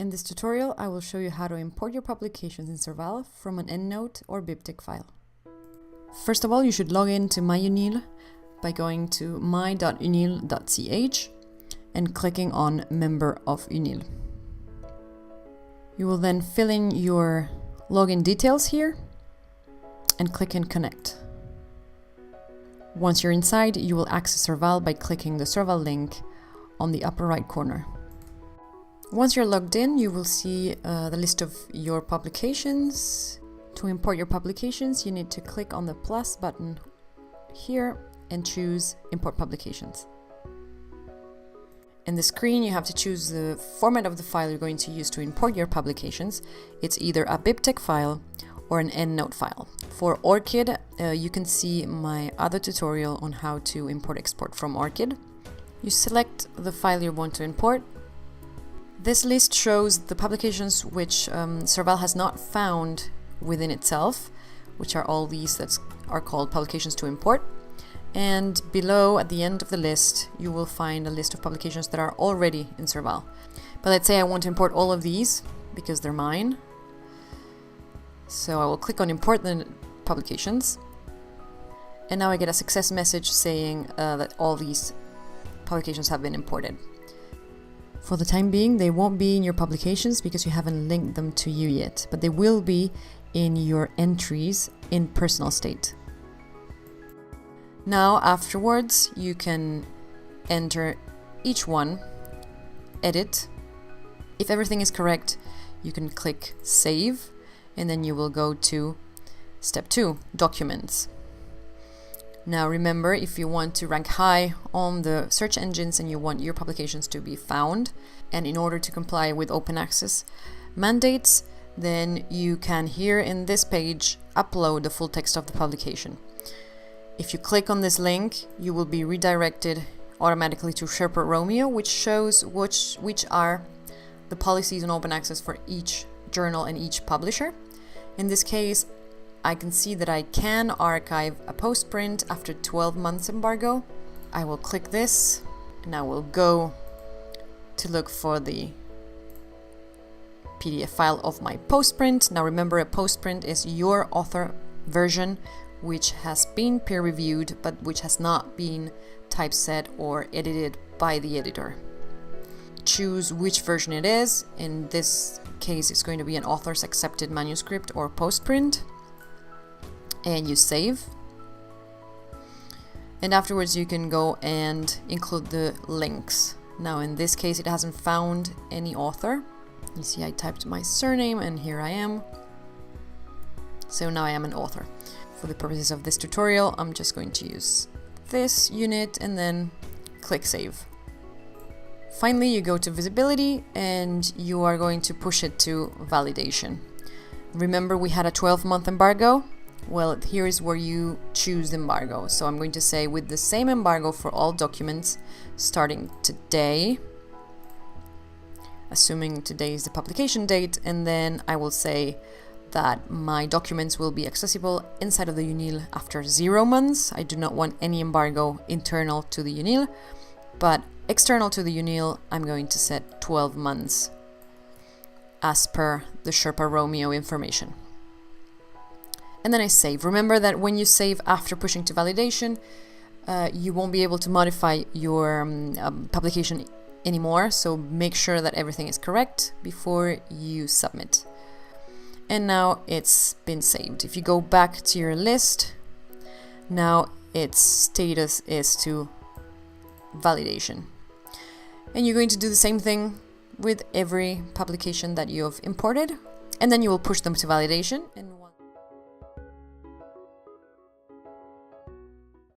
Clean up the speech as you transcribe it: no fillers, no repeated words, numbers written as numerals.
In this tutorial, I will show you how to import your publications in SERVAL from an Endnote or BibTeX file. First of all, you should log in to my UNIL by going to my.unil.ch and clicking on Member of UNIL. You will then fill in your login details here and click in Connect. Once you're inside, you will access SERVAL by clicking the SERVAL link on the upper right corner. Once you're logged in, you will see the list of your publications. To import your publications, you need to click on the plus button here and choose Import Publications. In the screen, you have to choose the format of the file you're going to use to import your publications. It's either a BibTeX file or an Endnote file. For ORCID, you can see my other tutorial on how to import-export from ORCID. You select the file you want to import. This list shows the publications which SERVAL has not found within itself, which are all these that are called publications to import. And below, at the end of the list, you will find a list of publications that are already in SERVAL. But let's say I want to import all of these because they're mine. So I will click on Import the Publications. And now I get a success message saying that all these publications have been imported. For the time being, they won't be in your publications because you haven't linked them to you yet, but they will be in your entries in personal state. Now, afterwards, you can enter each one, edit. If everything is correct, you can click Save, and then you will go to Step 2, Documents. Now remember, if you want to rank high on the search engines and you want your publications to be found, and in order to comply with open access mandates, then you can here in this page upload the full text of the publication. If you click on this link, you will be redirected automatically to Sherpa Romeo, which shows which are the policies on open access for each journal and each publisher. In this case, I can see that I can archive a postprint after 12 months embargo. I will click this and I will go to look for the PDF file of my postprint. Now remember, a postprint is your author version which has been peer-reviewed but which has not been typeset or edited by the editor. Choose which version it is. In this case, it's going to be an author's accepted manuscript or postprint. And you save. And afterwards you can go and include the links. Now in this case it hasn't found any author. You see I typed my surname and here I am. So now I am an author. For the purposes of this tutorial, I'm just going to use this unit and then click Save. Finally, you go to Visibility and you are going to push it to validation. Remember, we had a 12-month embargo. Well, here is where you choose the embargo. So I'm going to say with the same embargo for all documents starting today, assuming today is the publication date, and then I will say that my documents will be accessible inside of the UNIL after 0 months. I do not want any embargo internal to the UNIL, but external to the UNIL, I'm going to set 12 months as per the Sherpa Romeo information. And then I save. Remember that when you save after pushing to validation, you won't be able to modify your publication anymore. So make sure that everything is correct before you submit. And now it's been saved. If you go back to your list, now its status is to validation. And you're going to do the same thing with every publication that you have imported. And then you will push them to validation. And